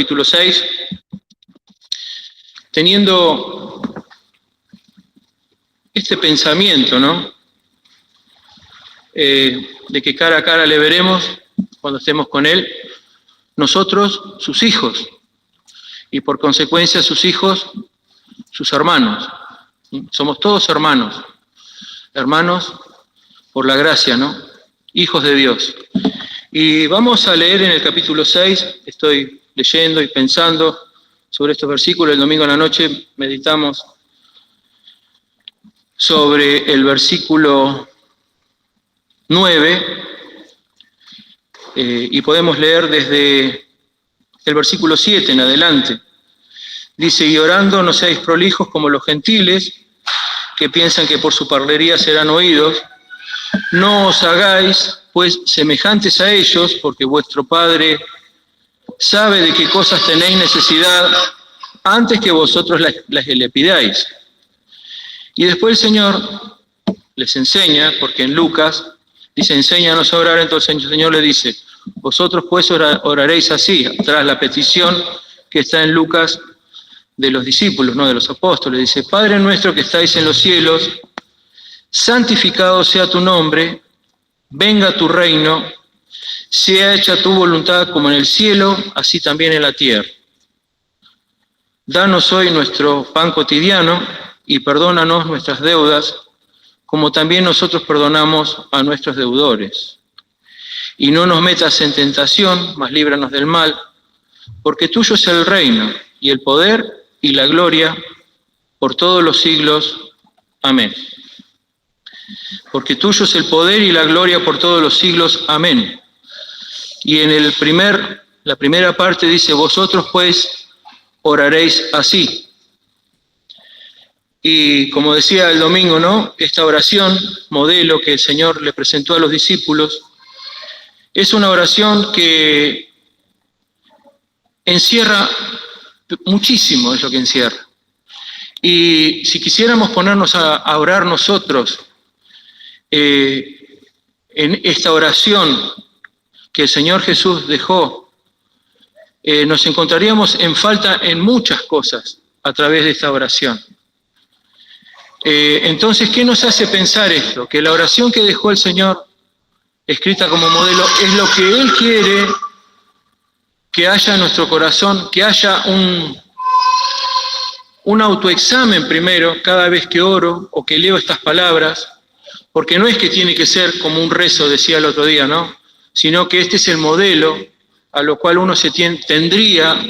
capítulo 6, teniendo este pensamiento, ¿no? De que cara a cara le veremos cuando estemos con Él, nosotros, sus hijos, y por consecuencia sus hijos, sus hermanos. Somos todos hermanos, hermanos por la gracia, ¿no? Hijos de Dios. Y vamos a leer en el capítulo 6, estoy leyendo y pensando sobre estos versículos. El domingo en la noche meditamos sobre el versículo 9 y podemos leer desde el versículo 7 en adelante. Dice: y orando no seáis prolijos como los gentiles, que piensan que por su parlería serán oídos. No os hagáis pues semejantes a ellos, porque vuestro Padre sabe de qué cosas tenéis necesidad antes que vosotros las le pidáis. Y después el Señor les enseña, porque en Lucas dice: enséñanos a orar. Entonces el Señor le dice: vosotros pues oraréis así, tras la petición que está en Lucas de los discípulos, no de los apóstoles. Dice: Padre nuestro que estáis en los cielos, santificado sea tu nombre, venga tu reino, sea hecha tu voluntad como en el cielo, así también en la tierra. Danos hoy nuestro pan cotidiano y perdónanos nuestras deudas, como también nosotros perdonamos a nuestros deudores. Y no nos metas en tentación, mas líbranos del mal, porque tuyo es el reino, y el poder, y la gloria, por todos los siglos. Amén. Porque tuyo es el poder y la gloria por todos los siglos. Amén. Y en la primera parte dice: vosotros pues oraréis así. Y como decía el domingo, ¿no? Esta oración, modelo que el Señor le presentó a los discípulos, es una oración que encierra muchísimo, es lo que encierra. Y si quisiéramos ponernos a orar nosotros en esta oración que el Señor Jesús dejó, nos encontraríamos en falta en muchas cosas a través de esta oración. Entonces, ¿qué nos hace pensar esto? Que la oración que dejó el Señor, escrita como modelo, es lo que Él quiere que haya en nuestro corazón, que haya un autoexamen primero cada vez que oro o que leo estas palabras, porque no es que tiene que ser como un rezo, decía el otro día, ¿no? Sino que este es el modelo a lo cual uno tendría,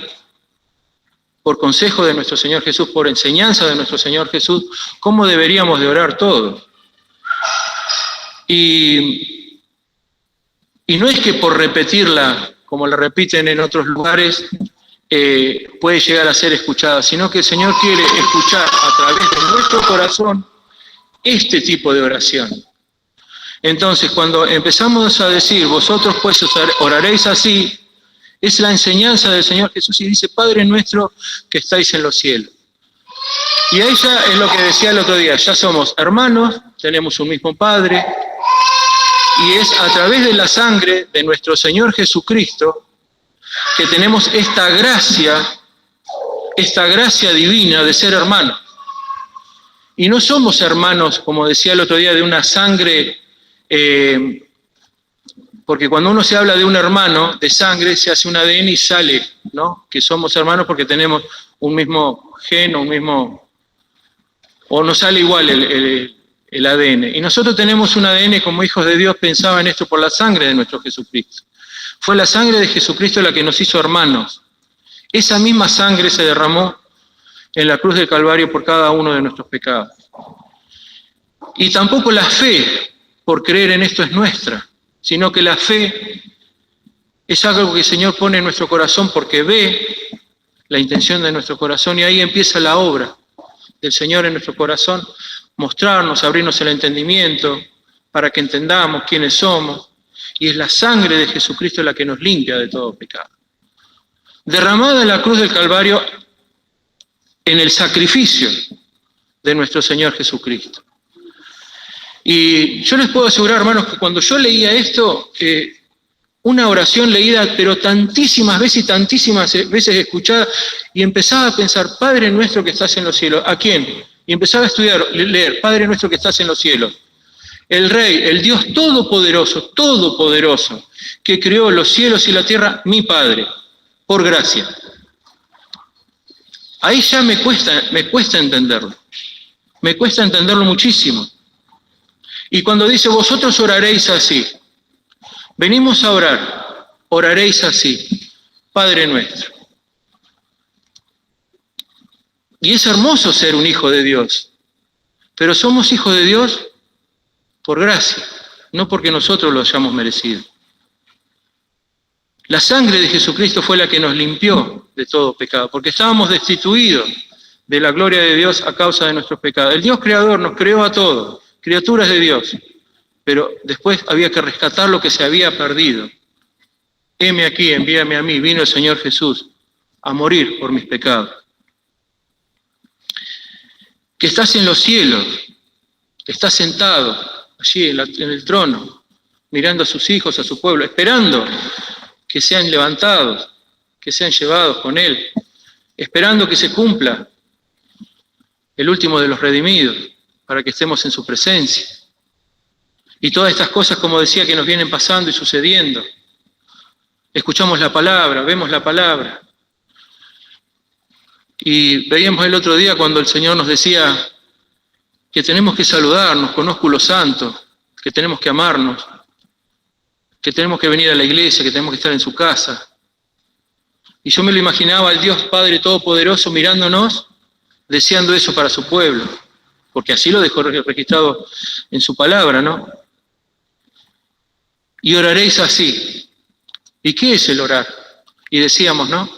por consejo de nuestro Señor Jesús, por enseñanza de nuestro Señor Jesús, cómo deberíamos de orar todos. Y no es que por repetirla, como la repiten en otros lugares, puede llegar a ser escuchada, sino que el Señor quiere escuchar a través de nuestro corazón este tipo de oración. Entonces, cuando empezamos a decir: vosotros pues oraréis así, es la enseñanza del Señor Jesús, y dice: Padre nuestro que estáis en los cielos. Y ahí ya es lo que decía el otro día: ya somos hermanos, tenemos un mismo Padre, y es a través de la sangre de nuestro Señor Jesucristo que tenemos esta gracia divina de ser hermanos. Y no somos hermanos, como decía el otro día, de una sangre, porque cuando uno se habla de un hermano de sangre, se hace un ADN y sale, ¿no? Que somos hermanos porque tenemos un mismo gen o nos sale igual el ADN. Y nosotros tenemos un ADN como hijos de Dios, pensaba en esto, por la sangre de nuestro Jesucristo. Fue la sangre de Jesucristo la que nos hizo hermanos. Esa misma sangre se derramó en la cruz del Calvario por cada uno de nuestros pecados. Y tampoco la fe por creer en esto es nuestra, sino que la fe es algo que el Señor pone en nuestro corazón porque ve la intención de nuestro corazón, y ahí empieza la obra del Señor en nuestro corazón, mostrarnos, abrirnos el entendimiento para que entendamos quiénes somos, y es la sangre de Jesucristo la que nos limpia de todo pecado. Derramada en la cruz del Calvario en el sacrificio de nuestro Señor Jesucristo. Y yo les puedo asegurar, hermanos, que cuando yo leía esto, una oración leída, pero tantísimas veces escuchada, y empezaba a pensar, Padre nuestro que estás en los cielos. ¿A quién? Y empezaba a estudiar, leer, Padre nuestro que estás en los cielos. El Rey, el Dios todopoderoso, que creó los cielos y la tierra, mi Padre, por gracia. Ahí ya me cuesta entenderlo. Me cuesta entenderlo muchísimo. Y cuando dice, vosotros oraréis así, venimos a orar, oraréis así, Padre nuestro. Y es hermoso ser un hijo de Dios, pero somos hijos de Dios por gracia, no porque nosotros lo hayamos merecido. La sangre de Jesucristo fue la que nos limpió de todo pecado, porque estábamos destituidos de la gloria de Dios a causa de nuestros pecados. El Dios creador nos creó a todos, criaturas de Dios, pero después había que rescatar lo que se había perdido. Heme aquí, envíame a mí, vino el Señor Jesús a morir por mis pecados. Que estás en los cielos, estás sentado allí en el trono, mirando a sus hijos, a su pueblo, esperando que sean levantados, que sean llevados con Él, esperando que se cumpla el último de los redimidos, para que estemos en su presencia. Y todas estas cosas, como decía, que nos vienen pasando y sucediendo. Escuchamos la palabra, vemos la palabra. Y veíamos el otro día cuando el Señor nos decía que tenemos que saludarnos con ósculo santo, que tenemos que amarnos, que tenemos que venir a la iglesia, que tenemos que estar en su casa. Y yo me lo imaginaba al Dios Padre Todopoderoso mirándonos, deseando eso para su pueblo, porque así lo dejó registrado en su palabra, ¿no? Y oraréis así. ¿Y qué es el orar? Y decíamos, ¿no?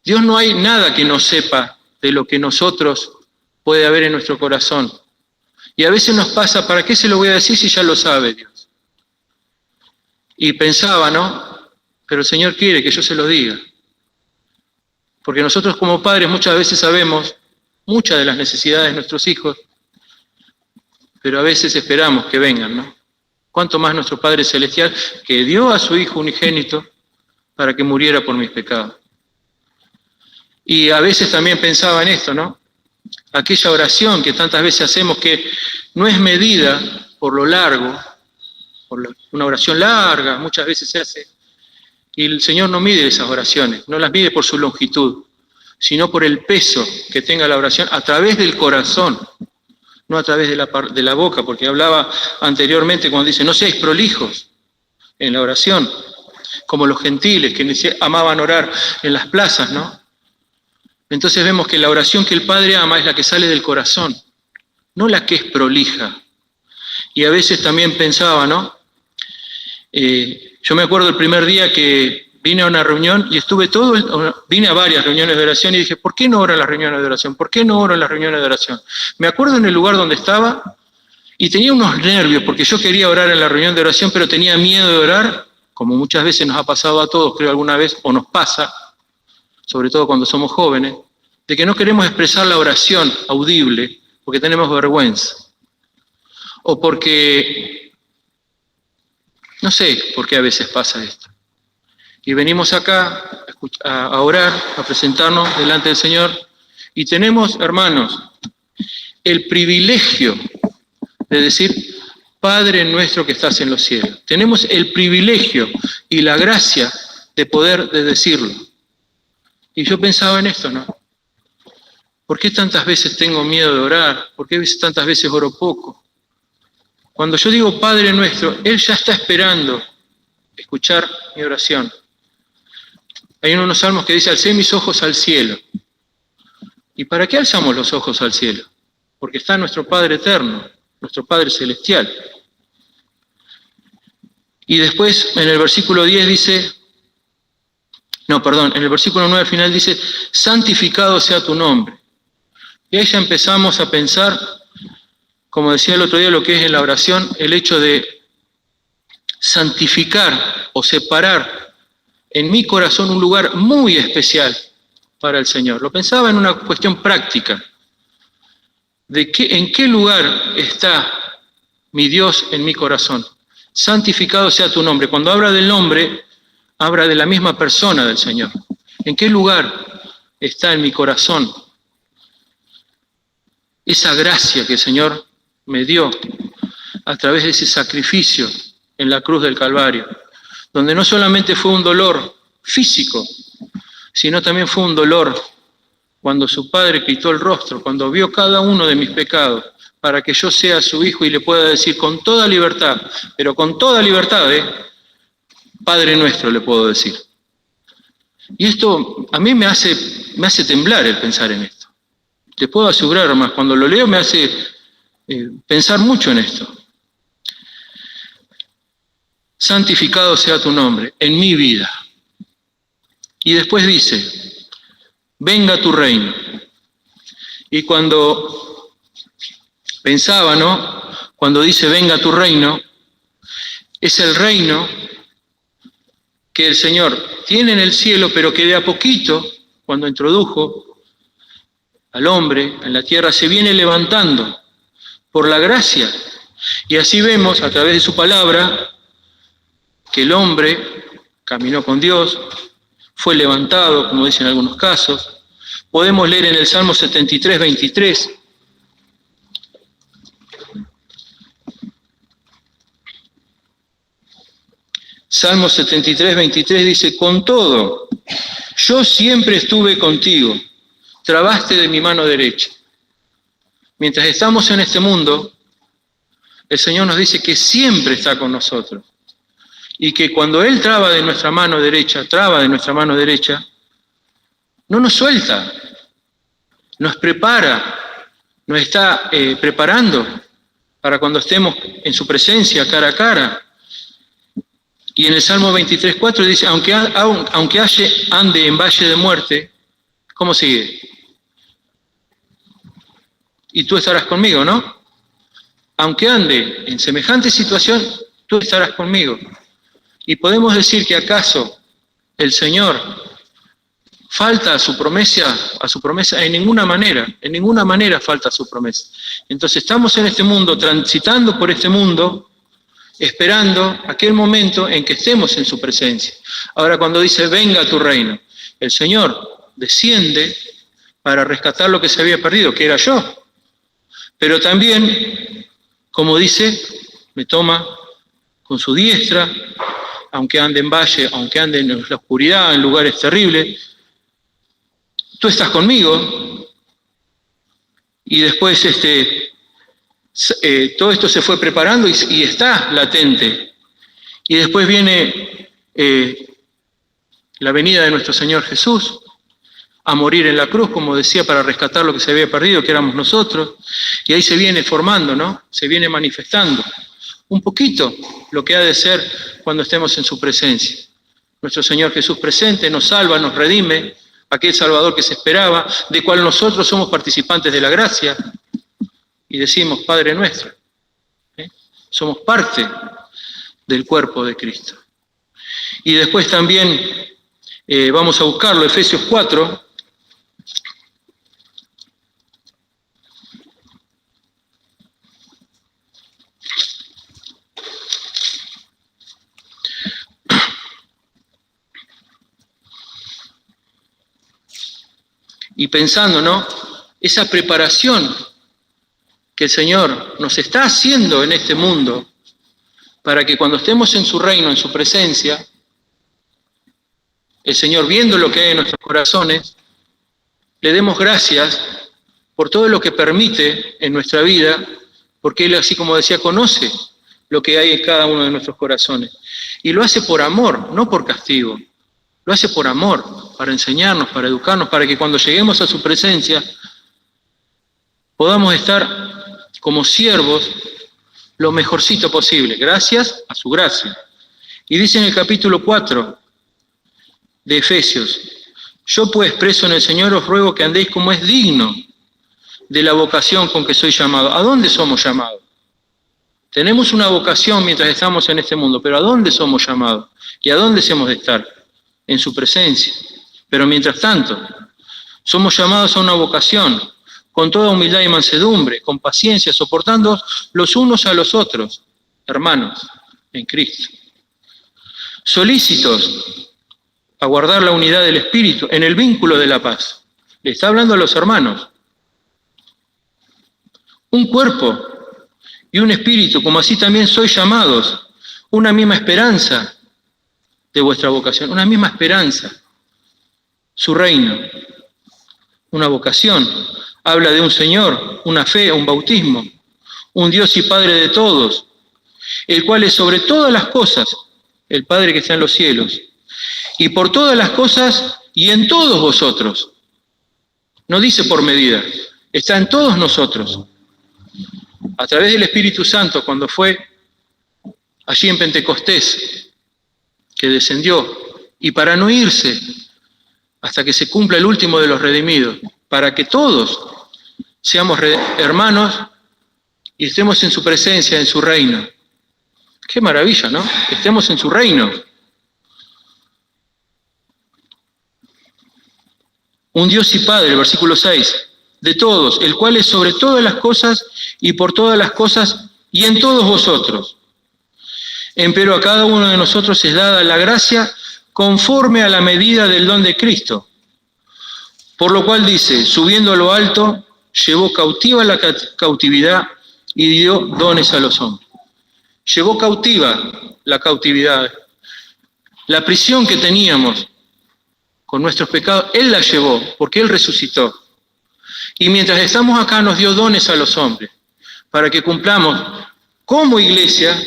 Dios no hay nada que no sepa de lo que nosotros puede haber en nuestro corazón. Y a veces nos pasa, ¿para qué se lo voy a decir si ya lo sabe Dios? Y pensaba, ¿no? Pero el Señor quiere que yo se lo diga. Porque nosotros como padres muchas veces sabemos muchas de las necesidades de nuestros hijos, pero a veces esperamos que vengan, ¿no? Cuánto más nuestro Padre Celestial, que dio a su Hijo unigénito para que muriera por mis pecados. Y a veces también pensaba en esto, ¿no? Aquella oración que tantas veces hacemos que no es medida por lo largo, una oración larga, muchas veces se hace, y el Señor no mide esas oraciones, no las mide por su longitud, sino por el peso que tenga la oración a través del corazón, no a través de la boca, porque hablaba anteriormente cuando dice, no seáis prolijos en la oración, como los gentiles que amaban orar en las plazas, ¿no? Entonces vemos que la oración que el Padre ama es la que sale del corazón, no la que es prolija. Y a veces también pensaba, ¿no? Yo me acuerdo el primer día que vine a una reunión y vine a varias reuniones de oración y dije, ¿por qué no oro en las reuniones de oración? ¿Por qué no oro en las reuniones de oración? Me acuerdo en el lugar donde estaba y tenía unos nervios porque yo quería orar en la reunión de oración, pero tenía miedo de orar, como muchas veces nos ha pasado a todos, creo alguna vez, o nos pasa, sobre todo cuando somos jóvenes, de que no queremos expresar la oración audible porque tenemos vergüenza. O porque, no sé por qué a veces pasa esto. Y venimos acá a orar, a presentarnos delante del Señor, y tenemos, hermanos, el privilegio de decir, Padre nuestro que estás en los cielos. Tenemos el privilegio y la gracia de poder decirlo. Y yo pensaba en esto, ¿no? ¿Por qué tantas veces tengo miedo de orar? ¿Por qué tantas veces oro poco? Cuando yo digo Padre nuestro, Él ya está esperando escuchar mi oración. Hay unos salmos que dice, alcé mis ojos al cielo. ¿Y para qué alzamos los ojos al cielo? Porque está nuestro Padre eterno, nuestro Padre celestial. Y después en el versículo 10 dice, en el versículo 9 final dice, santificado sea tu nombre. Y ahí ya empezamos a pensar, como decía el otro día, lo que es en la oración, el hecho de santificar o separar en mi corazón un lugar muy especial para el Señor. Lo pensaba en una cuestión práctica, de en qué lugar está mi Dios en mi corazón. Santificado sea tu nombre. Cuando habla del nombre, habla de la misma persona del Señor. ¿En qué lugar está en mi corazón esa gracia que el Señor me dio a través de ese sacrificio en la cruz del Calvario, donde no solamente fue un dolor físico, sino también fue un dolor cuando su Padre quitó el rostro, cuando vio cada uno de mis pecados, para que yo sea su hijo y le pueda decir con toda libertad, pero con toda libertad, Padre nuestro le puedo decir. Y esto a mí me hace temblar el pensar en esto. Te puedo asegurar, hermanos, cuando lo leo me hace pensar mucho en esto. Santificado sea tu nombre en mi vida. Y después dice, venga tu reino. Y cuando pensaba, ¿no? Cuando dice venga tu reino, es el reino que el Señor tiene en el cielo, pero que de a poquito, cuando introdujo al hombre en la tierra, se viene levantando por la gracia. Y así vemos a través de su palabra que el hombre caminó con Dios, fue levantado, como dicen en algunos casos. Podemos leer en el Salmo 73, 23. Salmo 73, 23 dice, con todo, yo siempre estuve contigo, trabaste de mi mano derecha. Mientras estamos en este mundo, el Señor nos dice que siempre está con nosotros. Y que cuando Él traba de nuestra mano derecha, no nos suelta, nos prepara, nos está preparando para cuando estemos en su presencia, cara a cara. Y en el Salmo 23, 4 dice, aunque ande en valle de muerte, ¿cómo sigue? Y tú estarás conmigo, ¿no? Aunque ande en semejante situación, tú estarás conmigo. Y podemos decir que acaso el Señor falta a su promesa en ninguna manera falta a su promesa. Entonces estamos en este mundo, transitando por este mundo, esperando aquel momento en que estemos en su presencia. Ahora cuando dice, venga tu reino, el Señor desciende para rescatar lo que se había perdido, que era yo. Pero también, como dice, me toma con su diestra, aunque ande en valle, aunque ande en la oscuridad, en lugares terribles, tú estás conmigo. Y después todo esto se fue preparando y está latente. Y después viene la venida de nuestro Señor Jesús a morir en la cruz, como decía, para rescatar lo que se había perdido, que éramos nosotros. Y ahí se viene formando, ¿no? Se viene manifestando un poquito lo que ha de ser cuando estemos en su presencia. Nuestro Señor Jesús presente nos salva, nos redime, aquel Salvador que se esperaba, de cual nosotros somos participantes de la gracia, y decimos, Padre nuestro, somos parte del cuerpo de Cristo. Y después también vamos a buscarlo, Efesios 4, y pensando, ¿no? Esa preparación que el Señor nos está haciendo en este mundo para que cuando estemos en su reino, en su presencia, el Señor, viendo lo que hay en nuestros corazones, le demos gracias por todo lo que permite en nuestra vida, porque Él, así como decía, conoce lo que hay en cada uno de nuestros corazones. Y lo hace por amor, no por castigo. Lo hace por amor, para enseñarnos, para educarnos, para que cuando lleguemos a su presencia podamos estar como siervos lo mejorcito posible, gracias a su gracia. Y dice en el capítulo 4 de Efesios, yo pues preso en el Señor os ruego que andéis como es digno de la vocación con que soy llamado. ¿A dónde somos llamados? Tenemos una vocación mientras estamos en este mundo, pero ¿a dónde somos llamados? ¿Y a dónde hemos de estar? En su presencia. Pero mientras tanto, somos llamados a una vocación, con toda humildad y mansedumbre, con paciencia, soportando los unos a los otros, hermanos, en Cristo. Solícitos a guardar la unidad del Espíritu en el vínculo de la paz. Le está hablando a los hermanos. Un cuerpo y un espíritu, como así también sois llamados, una misma esperanza de vuestra vocación, una misma esperanza, su reino, una vocación. Habla de un Señor, una fe, un bautismo, un Dios y Padre de todos, el cual es sobre todas las cosas, el Padre que está en los cielos, y por todas las cosas y en todos vosotros. No dice por medida, está en todos nosotros. A través del Espíritu Santo, cuando fue allí en Pentecostés, que descendió, y para no irse hasta que se cumpla el último de los redimidos, para que todos seamos hermanos y estemos en su presencia, en su reino. Qué maravilla, ¿no? Estemos en su reino. Un Dios y Padre, versículo 6, de todos, el cual es sobre todas las cosas y por todas las cosas y en todos vosotros. Empero a cada uno de nosotros es dada la gracia conforme a la medida del don de Cristo. Por lo cual dice, subiendo a lo alto, llevó cautiva la cautividad y dio dones a los hombres. Llevó cautiva la cautividad. La prisión que teníamos con nuestros pecados, Él la llevó, porque Él resucitó. Y mientras estamos acá nos dio dones a los hombres, para que cumplamos como iglesia,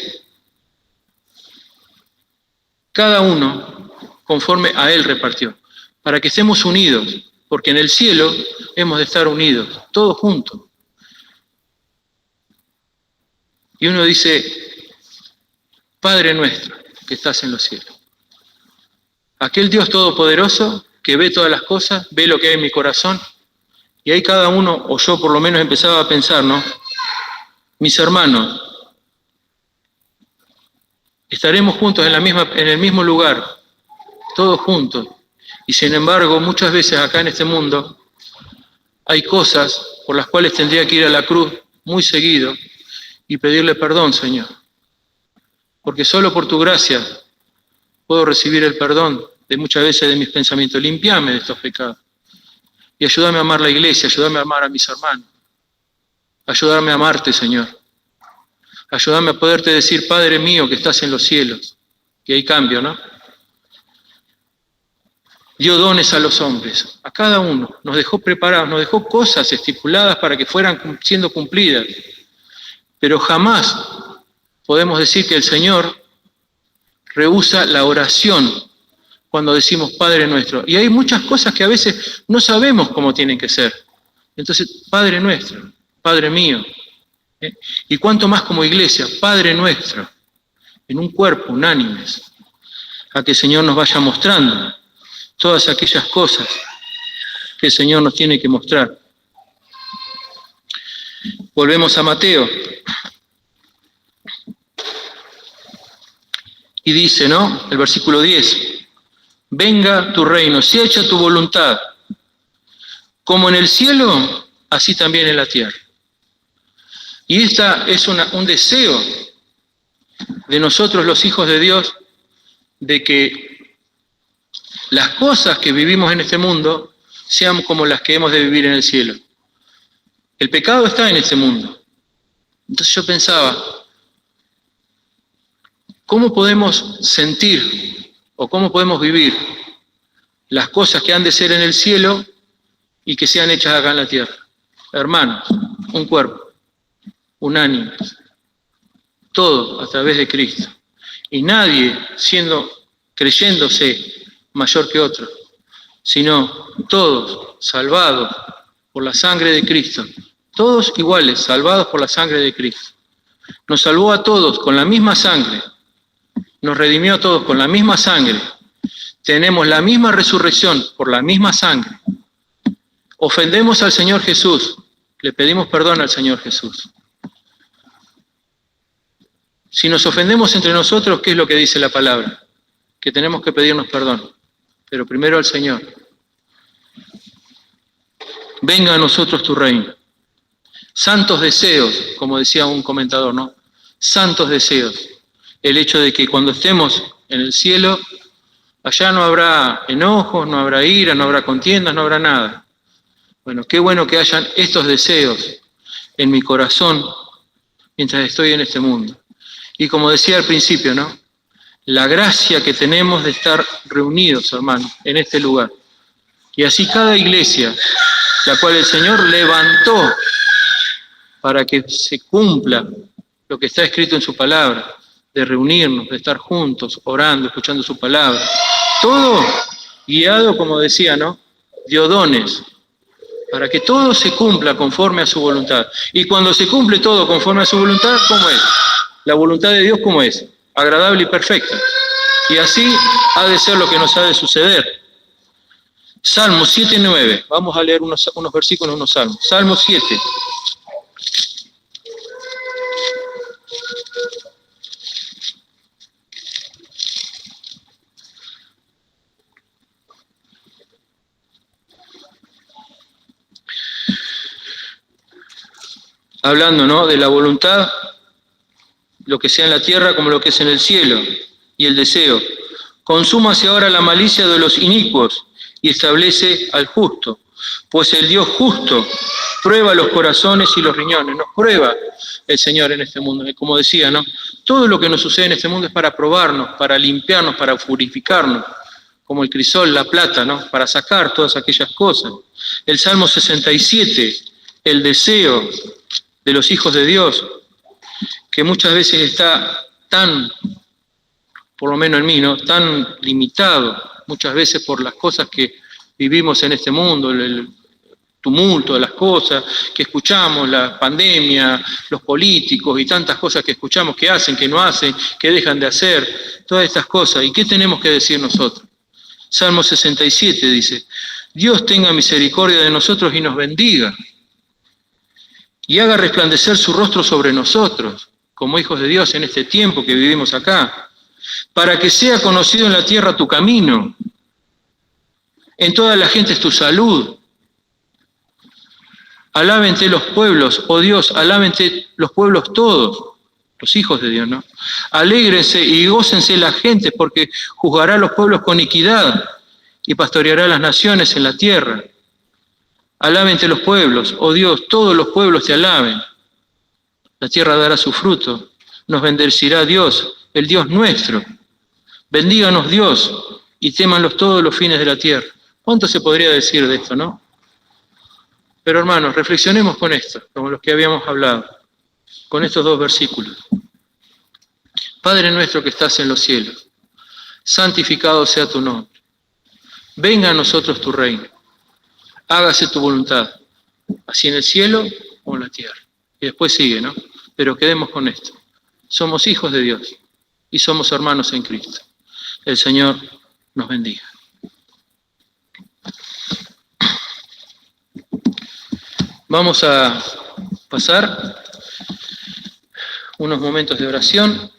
cada uno conforme a Él repartió, para que estemos unidos, porque en el cielo hemos de estar unidos, todos juntos. Y uno dice, Padre nuestro, que estás en los cielos. Aquel Dios todopoderoso que ve todas las cosas, ve lo que hay en mi corazón, y ahí cada uno, o yo por lo menos empezaba a pensar, ¿no? Mis hermanos, estaremos juntos en el mismo lugar, todos juntos, y sin embargo muchas veces acá en este mundo hay cosas por las cuales tendría que ir a la cruz muy seguido y pedirle perdón, Señor, porque solo por tu gracia puedo recibir el perdón de muchas veces de mis pensamientos. Limpiame de estos pecados. Y ayúdame a amar la iglesia, ayúdame a amar a mis hermanos. Ayúdame a amarte, Señor. Ayúdame a poderte decir, Padre mío que estás en los cielos. Y hay cambio, ¿no? Dio dones a los hombres, a cada uno. Nos dejó preparados, nos dejó cosas estipuladas para que fueran siendo cumplidas. Pero jamás podemos decir que el Señor rehúsa la oración cuando decimos Padre nuestro. Y hay muchas cosas que a veces no sabemos cómo tienen que ser. Entonces, Padre nuestro, Padre mío. Y cuánto más como iglesia, Padre nuestro, en un cuerpo, unánimes, a que el Señor nos vaya mostrando todas aquellas cosas que el Señor nos tiene que mostrar. Volvemos a Mateo. Y dice, ¿no? El versículo 10. Venga tu reino, sea hecha tu voluntad, como en el cielo, así también en la tierra. Y esta es un deseo de nosotros los hijos de Dios, de que las cosas que vivimos en este mundo sean como las que hemos de vivir en el cielo. El pecado está en este mundo. Entonces yo pensaba, ¿cómo podemos sentir o cómo podemos vivir las cosas que han de ser en el cielo y que sean hechas acá en la tierra? Hermanos, un cuerpo, unánimes, todo a través de Cristo. Y nadie creyéndose mayor que otro, sino todos salvados por la sangre de Cristo. Todos iguales, salvados por la sangre de Cristo. Nos salvó a todos con la misma sangre. Nos redimió a todos con la misma sangre. Tenemos la misma resurrección por la misma sangre. Ofendemos al Señor Jesús. Le pedimos perdón al Señor Jesús. Si nos ofendemos entre nosotros, ¿qué es lo que dice la palabra? Que tenemos que pedirnos perdón. Pero primero al Señor. Venga a nosotros tu reino. Santos deseos, como decía un comentador, ¿no? Santos deseos. el hecho de que cuando estemos en el cielo, allá no habrá enojos, no habrá ira, no habrá contiendas, no habrá nada. Bueno, qué bueno que hayan estos deseos en mi corazón mientras estoy en este mundo. Y como decía al principio, ¿no? La gracia que tenemos de estar reunidos, hermanos, en este lugar. Y así cada iglesia, la cual el Señor levantó para que se cumpla lo que está escrito en su palabra, de reunirnos, de estar juntos, orando, escuchando su palabra. Todo guiado, como decía, ¿no? De dones, para que todo se cumpla conforme a su voluntad. Y cuando se cumple todo conforme a su voluntad, ¿cómo es? La voluntad de Dios, ¿cómo es? Agradable y perfecta. Y así ha de ser lo que nos ha de suceder. Salmo 7:9. Vamos a leer unos versículos, unos salmos. Salmo 7. Hablando, ¿no?, de la voluntad, lo que sea en la tierra como lo que es en el cielo, y el deseo. Consúmase ahora la malicia de los inicuos y establece al justo, pues el Dios justo prueba los corazones y los riñones. Nos prueba el Señor en este mundo. Como decía, ¿no? Todo lo que nos sucede en este mundo es para probarnos, para limpiarnos, para purificarnos, como el crisol, la plata, ¿no? Para sacar todas aquellas cosas. El Salmo 67, el deseo de los hijos de Dios, que muchas veces está tan, por lo menos en mí, ¿no?, tan limitado, muchas veces por las cosas que vivimos en este mundo, el tumulto de las cosas que escuchamos, la pandemia, los políticos y tantas cosas que escuchamos que hacen, que no hacen, que dejan de hacer, todas estas cosas. ¿Y qué tenemos que decir nosotros? Salmo 67 dice: Dios tenga misericordia de nosotros y nos bendiga, y haga resplandecer su rostro sobre nosotros, como hijos de Dios en este tiempo que vivimos acá, para que sea conocido en la tierra tu camino, en toda la gente es tu salud. Alábente los pueblos, oh Dios, alábente los pueblos todos, los hijos de Dios, ¿no? Alégrense y gócense la gente, porque juzgará a los pueblos con equidad y pastoreará a las naciones en la tierra. Alábente los pueblos, oh Dios, todos los pueblos te alaben. La tierra dará su fruto, nos bendecirá Dios, el Dios nuestro. Bendíganos Dios y témanlos todos los fines de la tierra. ¿Cuánto se podría decir de esto, no? Pero hermanos, reflexionemos con esto, como los que habíamos hablado, con estos dos versículos. Padre nuestro que estás en los cielos, santificado sea tu nombre. Venga a nosotros tu reino. Hágase tu voluntad, así en el cielo como en la tierra. Y después sigue, ¿no? Pero quedemos con esto. Somos hijos de Dios y somos hermanos en Cristo. El Señor nos bendiga. Vamos a pasar unos momentos de oración.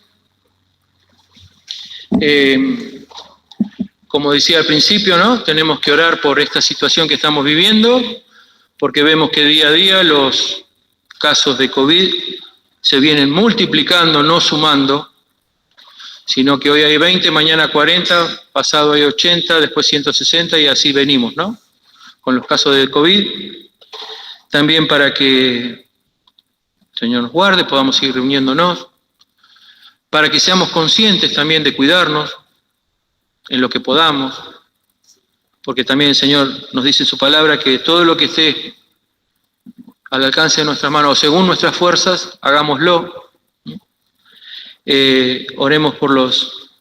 Como decía al principio, ¿no? Tenemos que orar por esta situación que estamos viviendo, porque vemos que día a día los casos de COVID se vienen multiplicando, no sumando, sino que hoy hay 20, mañana 40, pasado hay 80, después 160 y así venimos, ¿no? Con los casos de COVID. También para que el Señor nos guarde, podamos seguir reuniéndonos, para que seamos conscientes también de cuidarnos en lo que podamos, porque también el Señor nos dice en su palabra que todo lo que esté al alcance de nuestras manos, o según nuestras fuerzas, hagámoslo. Oremos por los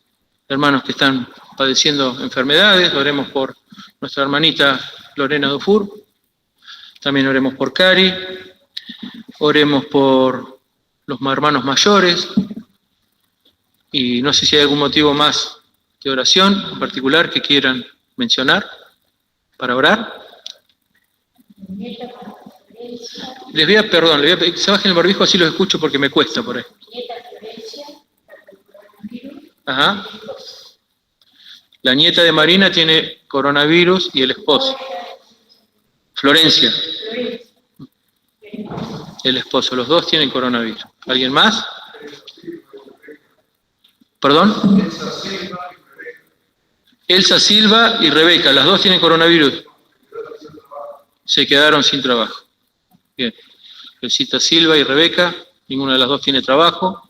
hermanos que están padeciendo enfermedades, oremos por nuestra hermanita Lorena Dufour, también oremos por Cari, oremos por los hermanos mayores, y no sé si hay algún motivo más de oración en particular que quieran mencionar para orar. Les voy a pedir que se bajen el barbijo, así los escucho porque me cuesta por ahí. Ajá. La nieta de Marina tiene coronavirus y el esposo. Florencia. El esposo, los dos tienen coronavirus. ¿Alguien más? ¿Perdón? Elsa Silva y Rebeca, las dos tienen coronavirus. Se quedaron sin trabajo. Bien. Elsita Silva y Rebeca, ninguna de las dos tiene trabajo.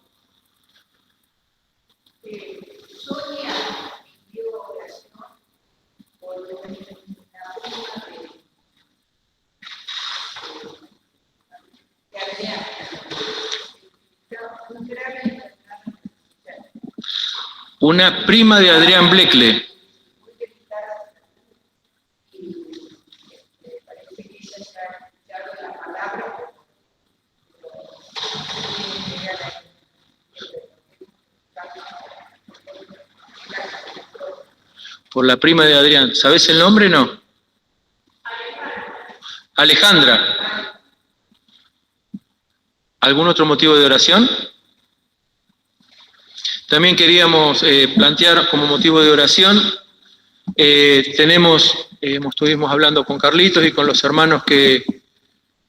Una prima de Adrián Blecle. Por la prima de Adrián. ¿Sabés el nombre? No. Alejandra. ¿Algún otro motivo de oración? También queríamos plantear como motivo de oración, estuvimos hablando con Carlitos y con los hermanos que,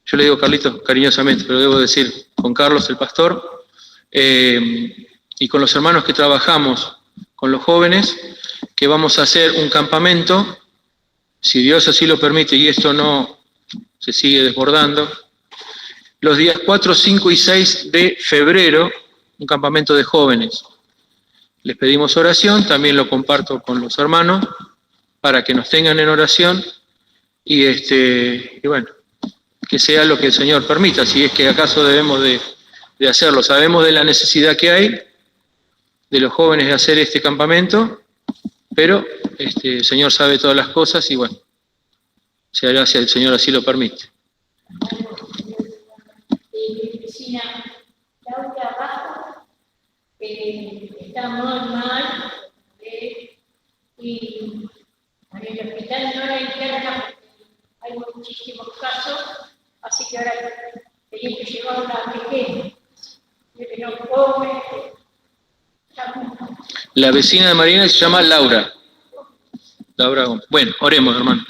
yo le digo Carlitos cariñosamente, pero debo decir con Carlos el pastor, y con los hermanos que trabajamos con los jóvenes, que vamos a hacer un campamento, si Dios así lo permite y esto no se sigue desbordando, los días 4, 5 y 6 de febrero, un campamento de jóvenes. Les pedimos oración, también lo comparto con los hermanos, para que nos tengan en oración y bueno, que sea lo que el Señor permita, si es que acaso debemos de hacerlo. Sabemos de la necesidad que hay de los jóvenes de hacer este campamento, pero el Señor sabe todas las cosas y bueno, se hará si el Señor así lo permite. Está muy mal y en el hospital no la interna porque hay muchísimos casos, así que ahora tenía que llevarla pequeña, que no come. La vecina de Marina se llama Laura. Laura Gómez. Bueno, oremos, hermano.